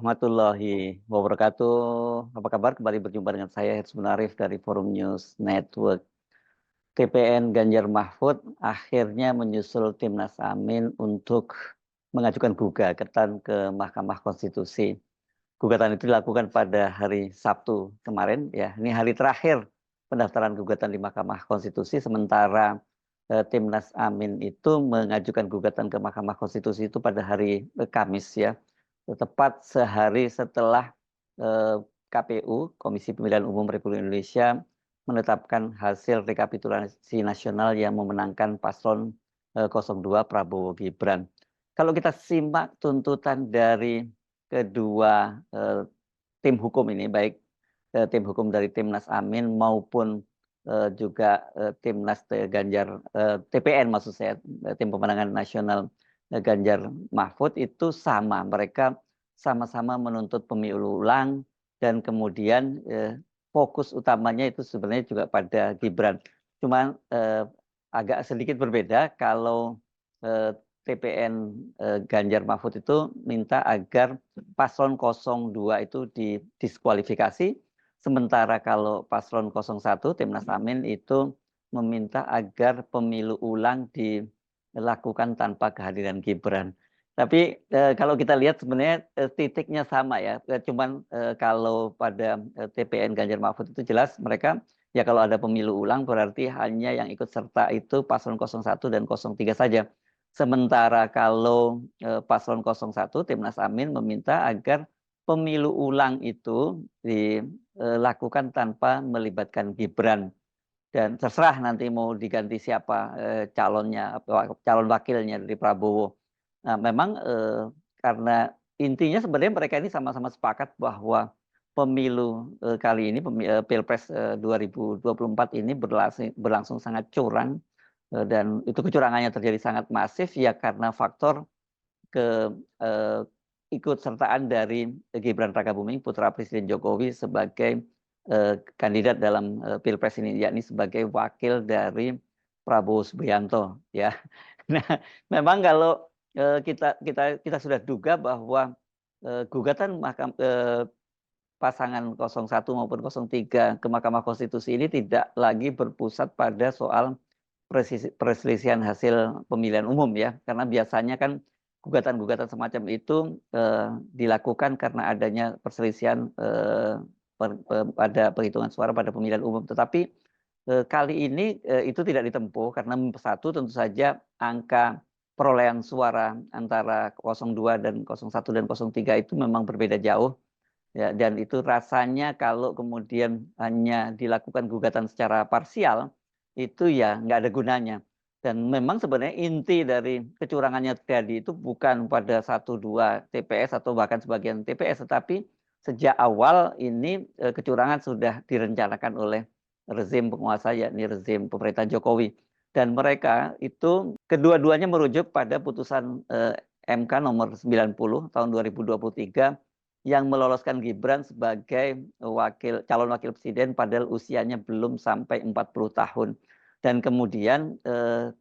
warahmatullahi wabarakatuh. Apa kabar? Kembali berjumpa dengan saya Hirsa Arif dari Forum News Network. TPN Ganjar Mahfud akhirnya menyusul Timnas Amin untuk mengajukan gugatan ke Mahkamah Konstitusi. Gugatan itu dilakukan pada hari Sabtu kemarin. Ya, ini hari terakhir pendaftaran gugatan di Mahkamah Konstitusi. Sementara Timnas Amin itu mengajukan gugatan ke Mahkamah Konstitusi itu pada hari Kamis ya, tepat sehari setelah KPU Komisi Pemilihan Umum Republik Indonesia menetapkan hasil rekapitulasi nasional yang memenangkan paslon 02 Prabowo Gibran. Kalau kita simak tuntutan dari kedua tim hukum ini, baik tim hukum dari Timnas Amin maupun juga Timnas Ganjar TPN maksud saya, tim pemenangan nasional Ganjar Mahfud itu sama. Mereka sama-sama menuntut pemilu ulang dan kemudian fokus utamanya itu sebenarnya juga pada Gibran. Cuma agak sedikit berbeda kalau TPN Ganjar Mahfud itu minta agar paslon 02 itu didiskualifikasi. Sementara kalau paslon 01 Timnas Amin itu meminta agar pemilu ulang dilakukan tanpa kehadiran Gibran. Tapi kalau kita lihat sebenarnya titiknya sama ya. Cuman kalau pada TPN Ganjar Mahfud itu jelas mereka ya kalau ada pemilu ulang berarti hanya yang ikut serta itu paslon 01 dan 03 saja. Sementara kalau paslon 01 Timnas Amin meminta agar pemilu ulang itu dilakukan tanpa melibatkan Gibran. Dan terserah nanti mau diganti siapa calonnya, calon wakilnya dari Prabowo. Nah, memang karena intinya sebenarnya mereka ini sama-sama sepakat bahwa pemilu kali ini, Pilpres 2024 ini berlangsung sangat curang dan itu kecurangannya terjadi sangat masif ya karena faktor ke ikut sertaan dari Gibran Rakabuming putra Presiden Jokowi sebagai kandidat dalam Pilpres ini, yakni sebagai wakil dari Prabowo Subianto ya. Nah, memang kalau kita sudah duga bahwa gugatan pasangan 01 maupun 03 ke Mahkamah Konstitusi ini tidak lagi berpusat pada soal perselisihan hasil pemilihan umum ya, karena biasanya kan gugatan-gugatan semacam itu dilakukan karena adanya perselisihan pada penghitungan suara pada pemilihan umum. Tetapi kali ini itu tidak ditempuh karena satu tentu saja angka perolehan suara antara 02 dan 01 dan 03 itu memang berbeda jauh. Ya, dan itu rasanya kalau kemudian hanya dilakukan gugatan secara parsial, itu ya nggak ada gunanya. Dan memang sebenarnya inti dari kecurangannya terjadi itu bukan pada 1-2 TPS atau bahkan sebagian TPS, tetapi sejak awal ini kecurangan sudah direncanakan oleh rezim penguasa, yakni rezim pemerintah Jokowi. Dan mereka itu kedua-duanya merujuk pada putusan MK nomor 90 tahun 2023 yang meloloskan Gibran sebagai calon wakil presiden padahal usianya belum sampai 40 tahun. Dan kemudian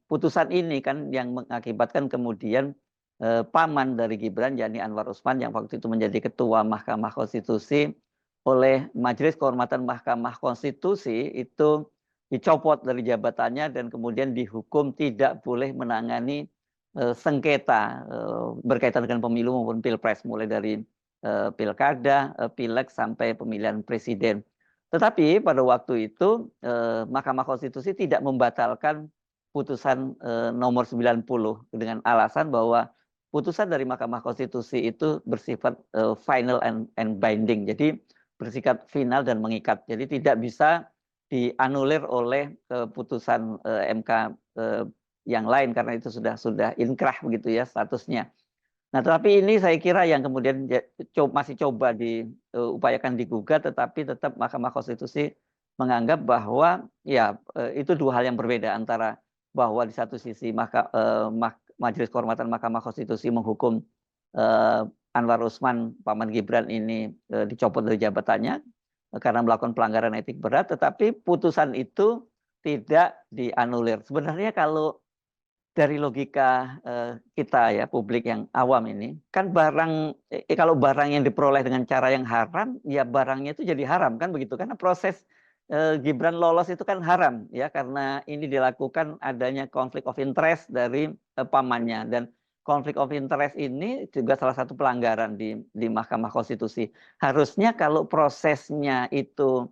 putusan ini kan yang mengakibatkan kemudian paman dari Gibran, yakni Anwar Usman yang waktu itu menjadi ketua Mahkamah Konstitusi, oleh Majelis Kehormatan Mahkamah Konstitusi itu dicopot dari jabatannya dan kemudian dihukum tidak boleh menangani sengketa berkaitan dengan pemilu maupun pilpres, mulai dari pilkada, pileg sampai pemilihan presiden. Tetapi pada waktu itu Mahkamah Konstitusi tidak membatalkan putusan nomor 90 dengan alasan bahwa putusan dari Mahkamah Konstitusi itu bersifat final and binding. Jadi bersifat final dan mengikat. Jadi tidak bisa dianulir oleh putusan MK yang lain karena itu sudah inkrah begitu ya statusnya. Nah, tetapi ini saya kira yang kemudian masih coba diupayakan digugat, tetapi tetap Mahkamah Konstitusi menganggap bahwa ya itu dua hal yang berbeda, antara bahwa di satu sisi Majelis Kehormatan Mahkamah Konstitusi menghukum Anwar Usman, paman Gibran ini dicopot dari jabatannya karena melakukan pelanggaran etik berat, tetapi putusan itu tidak dianulir. Sebenarnya kalau dari logika kita ya, publik yang awam ini, kan kalau barang yang diperoleh dengan cara yang haram, ya barangnya itu jadi haram kan begitu. Karena proses Gibran lolos itu kan haram ya, karena ini dilakukan adanya konflik of interest dari pamannya, dan konflik of interest ini juga salah satu pelanggaran di Mahkamah Konstitusi. Harusnya kalau prosesnya itu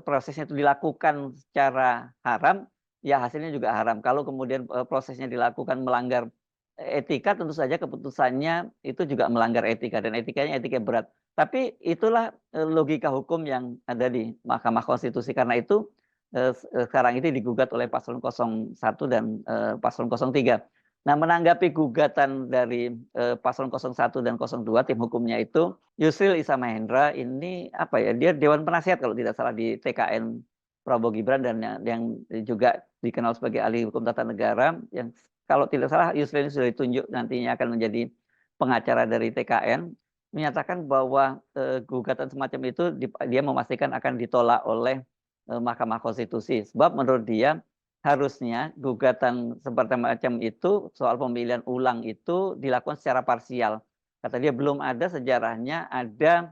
prosesnya itu dilakukan secara haram, ya hasilnya juga haram. Kalau kemudian prosesnya dilakukan melanggar etika, tentu saja keputusannya itu juga melanggar etika, dan etikanya etika berat. Tapi itulah logika hukum yang ada di Mahkamah Konstitusi. Karena itu sekarang ini digugat oleh paslon 01 dan paslon 03. Nah, menanggapi gugatan dari paslon 01 dan 02, tim hukumnya itu, Yusril Iza Mahendra ini dia Dewan Penasihat kalau tidak salah di TKN Prabowo Gibran, dan yang juga dikenal sebagai ahli hukum tata negara, yang kalau tidak salah Yusril ini sudah ditunjuk nantinya akan menjadi pengacara dari TKN, menyatakan bahwa gugatan semacam itu dia memastikan akan ditolak oleh Mahkamah Konstitusi. Sebab menurut dia harusnya gugatan seperti macam itu soal pemilihan ulang itu dilakukan secara parsial. Kata dia belum ada sejarahnya ada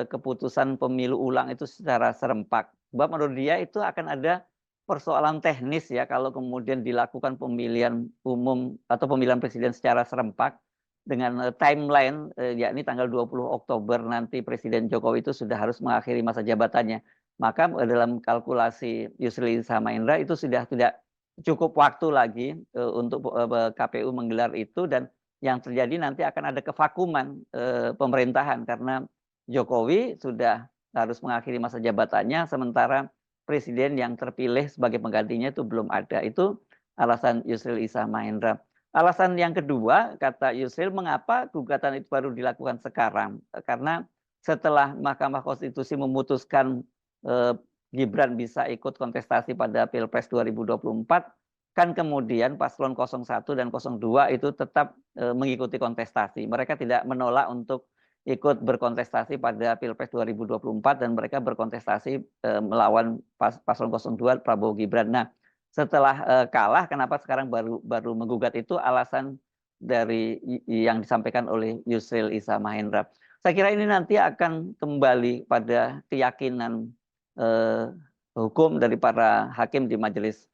keputusan pemilu ulang itu secara serempak. Sebab menurut dia itu akan ada persoalan teknis ya kalau kemudian dilakukan pemilihan umum atau pemilihan presiden secara serempak dengan timeline yakni tanggal 20 Oktober nanti Presiden Jokowi itu sudah harus mengakhiri masa jabatannya. Maka dalam kalkulasi Yusril Iza Mahendra itu sudah tidak cukup waktu lagi untuk KPU menggelar itu, dan yang terjadi nanti akan ada kevakuman pemerintahan karena Jokowi sudah harus mengakhiri masa jabatannya, sementara presiden yang terpilih sebagai penggantinya itu belum ada. Itu alasan Yusril Iza Mahendra. Alasan yang kedua, kata Yusril, mengapa gugatan itu baru dilakukan sekarang? Karena setelah Mahkamah Konstitusi memutuskan Gibran bisa ikut kontestasi pada Pilpres 2024, kan kemudian paslon 01 dan 02 itu tetap mengikuti kontestasi. Mereka tidak menolak untuk ikut berkontestasi pada Pilpres 2024, dan mereka berkontestasi melawan paslon 02 Prabowo Gibran. Nah, setelah kalah, kenapa sekarang baru menggugat, itu alasan dari yang disampaikan oleh Yusril Iza Mahendra. Saya kira ini nanti akan kembali pada keyakinan hukum dari para hakim di majelis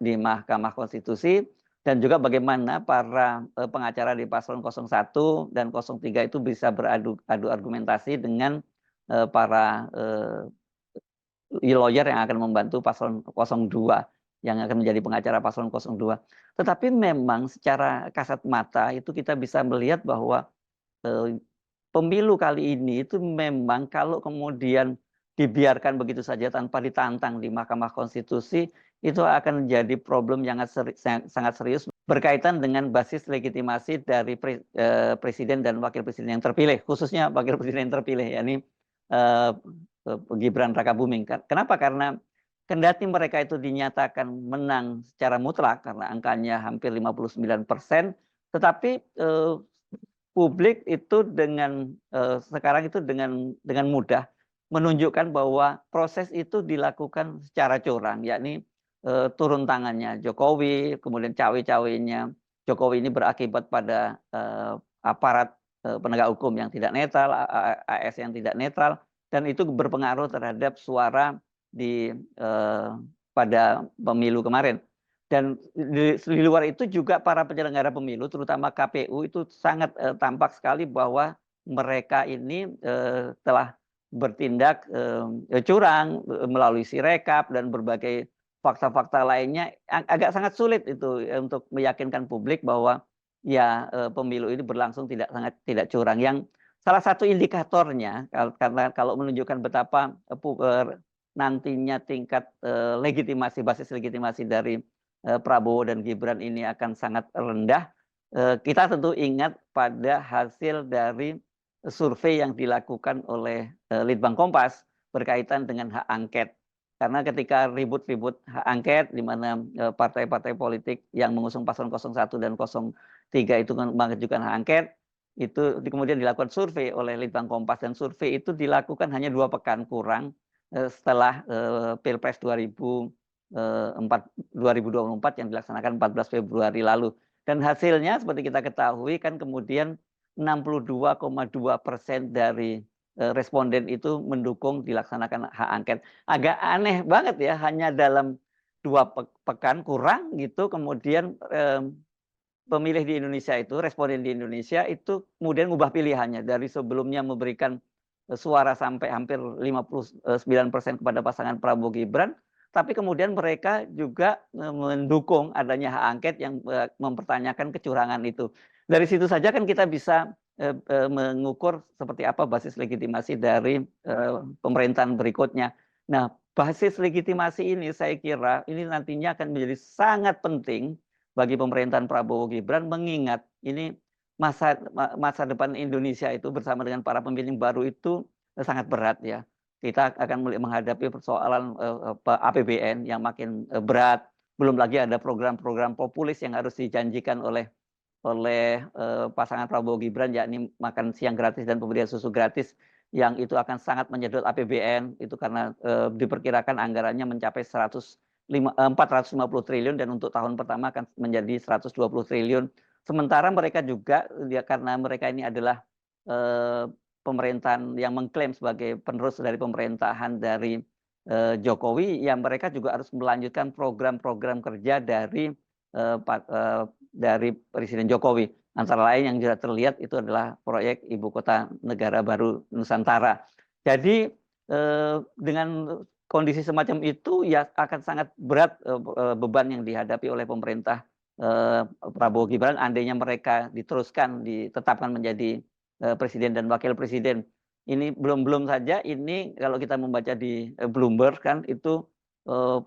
di Mahkamah Konstitusi, dan juga bagaimana para pengacara di paslon 01 dan 03 itu bisa beradu argumentasi dengan para lawyer yang akan membantu paslon 02 yang akan menjadi pengacara paslon 02. Tetapi memang secara kasat mata itu kita bisa melihat bahwa pemilu kali ini itu memang kalau kemudian dibiarkan begitu saja tanpa ditantang di Mahkamah Konstitusi, itu akan menjadi problem yang sangat serius berkaitan dengan basis legitimasi dari presiden dan wakil presiden yang terpilih, khususnya wakil presiden yang terpilih, yakni Gibran Rakabuming. Kenapa? Karena kendati mereka itu dinyatakan menang secara mutlak karena angkanya hampir 59%, tetapi publik itu sekarang itu dengan mudah menunjukkan bahwa proses itu dilakukan secara curang, yakni turun tangannya Jokowi, kemudian cawe-cawenya Jokowi ini berakibat pada aparat penegak hukum yang tidak netral, AS yang tidak netral, dan itu berpengaruh terhadap suara pada pemilu kemarin. Dan di luar itu juga para penyelenggara pemilu, terutama KPU, itu sangat tampak sekali bahwa mereka ini telah bertindak curang melalui sirekap dan berbagai fakta-fakta lainnya. Agak sangat sulit itu untuk meyakinkan publik bahwa ya pemilu ini berlangsung tidak curang. Yang salah satu indikatornya, karena kalau menunjukkan betapa nantinya tingkat legitimasi, basis legitimasi dari Prabowo dan Gibran ini akan sangat rendah, kita tentu ingat pada hasil dari survei yang dilakukan oleh Litbang Kompas berkaitan dengan hak angket. Karena ketika ribut-ribut hak angket, di mana partai-partai politik yang mengusung paslon 01 dan 03 itu mengajukan hak angket, itu kemudian dilakukan survei oleh Litbang Kompas, dan survei itu dilakukan hanya 2 pekan kurang setelah Pilpres 2024. 2024 yang dilaksanakan 14 Februari lalu. Dan hasilnya seperti kita ketahui kan kemudian 62,2% dari responden itu mendukung dilaksanakan hak angket. Agak aneh banget ya, hanya dalam 2 pekan kurang gitu kemudian pemilih di Indonesia itu, responden di Indonesia itu kemudian mengubah pilihannya dari sebelumnya memberikan suara sampai hampir 59% kepada pasangan Prabowo Gibran, tapi kemudian mereka juga mendukung adanya hak angket yang mempertanyakan kecurangan itu. Dari situ saja kan kita bisa mengukur seperti apa basis legitimasi dari pemerintahan berikutnya. Nah, basis legitimasi ini saya kira ini nantinya akan menjadi sangat penting bagi pemerintahan Prabowo Gibran, mengingat ini masa depan Indonesia itu bersama dengan para pemilih baru itu sangat berat ya. Kita akan menghadapi persoalan APBN yang makin berat, belum lagi ada program-program populis yang harus dijanjikan oleh pasangan Prabowo Gibran, yakni makan siang gratis dan pemberian susu gratis, yang itu akan sangat menyedot APBN itu karena diperkirakan anggarannya mencapai 450 triliun dan untuk tahun pertama akan menjadi 120 triliun. Sementara mereka juga ya, karena mereka ini adalah pemerintahan yang mengklaim sebagai penerus dari pemerintahan dari Jokowi, yang mereka juga harus melanjutkan program-program kerja dari Presiden Jokowi. Antara lain yang juga terlihat itu adalah proyek Ibu Kota Negara Baru Nusantara. Jadi dengan kondisi semacam itu ya akan sangat berat beban yang dihadapi oleh pemerintah Prabowo Gibran andainya mereka ditetapkan menjadi presiden dan wakil presiden. Ini belum saja ini kalau kita membaca di Bloomberg kan itu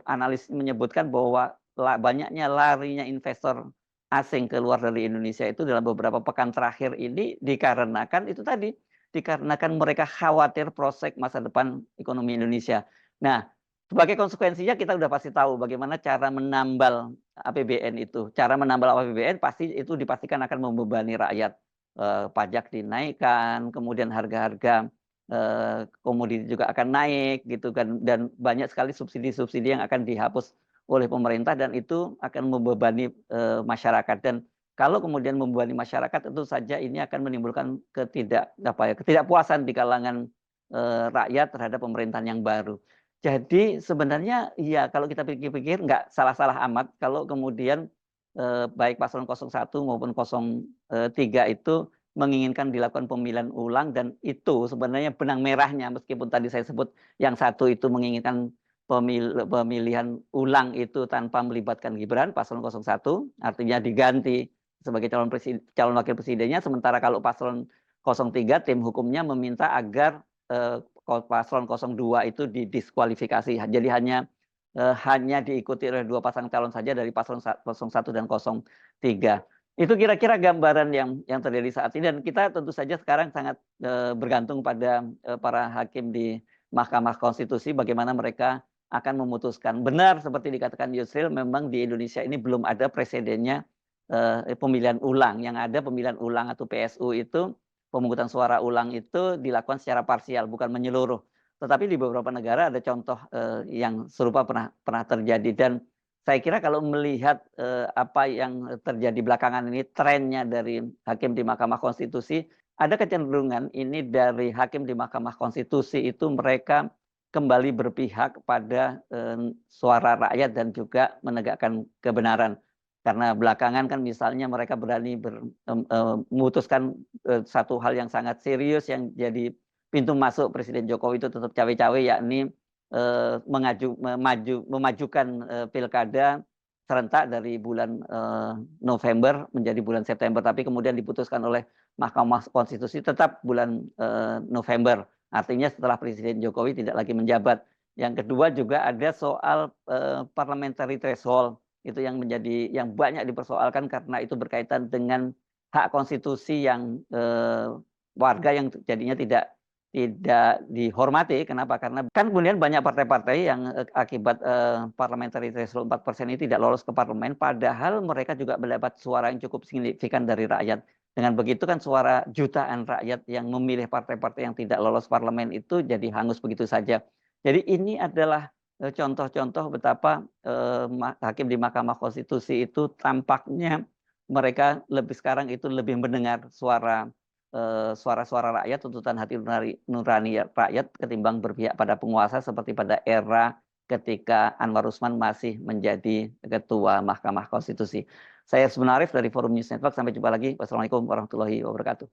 analis menyebutkan bahwa banyaknya larinya investor asing keluar dari Indonesia itu dalam beberapa pekan terakhir ini dikarenakan itu tadi, dikarenakan mereka khawatir prospek masa depan ekonomi Indonesia. Nah, sebagai konsekuensinya kita sudah pasti tahu bagaimana cara menambal APBN itu. Cara menambal APBN pasti itu dipastikan akan membebani rakyat. Pajak dinaikkan, kemudian harga-harga komoditi juga akan naik gitu kan, dan banyak sekali subsidi-subsidi yang akan dihapus oleh pemerintah dan itu akan membebani masyarakat. Dan kalau kemudian membebani masyarakat tentu saja ini akan menimbulkan ketidakpuasan di kalangan rakyat terhadap pemerintahan yang baru. Jadi sebenarnya ya kalau kita pikir-pikir nggak salah-salah amat kalau kemudian baik paslon 01 maupun 03 itu menginginkan dilakukan pemilihan ulang, dan itu sebenarnya benang merahnya, meskipun tadi saya sebut yang satu itu menginginkan pemilihan ulang itu tanpa melibatkan Gibran, paslon 01, artinya diganti sebagai calon wakil presidennya, sementara kalau paslon 03 tim hukumnya meminta agar paslon 02 itu didiskualifikasi. Jadi hanya diikuti oleh 2 pasang calon saja dari paslon 01 dan 03. Itu kira-kira gambaran yang terjadi saat ini, dan kita tentu saja sekarang sangat bergantung pada para hakim di Mahkamah Konstitusi bagaimana mereka akan memutuskan. Benar seperti dikatakan Yusril, memang di Indonesia ini belum ada presidennya pemilihan ulang. Yang ada pemilihan ulang atau PSU itu, pemungutan suara ulang itu dilakukan secara parsial, bukan menyeluruh. Tetapi di beberapa negara ada contoh yang serupa pernah terjadi, dan saya kira kalau melihat apa yang terjadi belakangan ini, trennya dari hakim di Mahkamah Konstitusi, ada kecenderungan ini dari hakim di Mahkamah Konstitusi itu mereka kembali berpihak pada suara rakyat dan juga menegakkan kebenaran. Karena belakangan kan misalnya mereka berani memutuskan satu hal yang sangat serius yang jadi pintu masuk Presiden Jokowi itu tetap cawe-cawe, yakni memajukan pilkada serentak dari bulan November menjadi bulan September, tapi kemudian diputuskan oleh Mahkamah Konstitusi tetap bulan November. Artinya setelah Presiden Jokowi tidak lagi menjabat. Yang kedua juga ada soal parliamentary threshold, itu yang banyak dipersoalkan karena itu berkaitan dengan hak konstitusi yang warga yang jadinya tidak dihormati. Kenapa? Karena kan kemudian banyak partai-partai yang akibat parliamentary threshold 4% ini tidak lolos ke parlemen, padahal mereka juga mendapat suara yang cukup signifikan dari rakyat. Dengan begitu kan suara jutaan rakyat yang memilih partai-partai yang tidak lolos parlemen itu jadi hangus begitu saja. Jadi ini adalah contoh-contoh betapa, hakim di Mahkamah Konstitusi itu tampaknya mereka lebih sekarang itu lebih mendengar suara-suara rakyat, tuntutan hati nurani rakyat ketimbang berpihak pada penguasa seperti pada era ketika Anwar Usman masih menjadi Ketua Mahkamah Konstitusi. Saya Sebenarif dari Forum News Network, sampai jumpa lagi. Wassalamualaikum warahmatullahi wabarakatuh.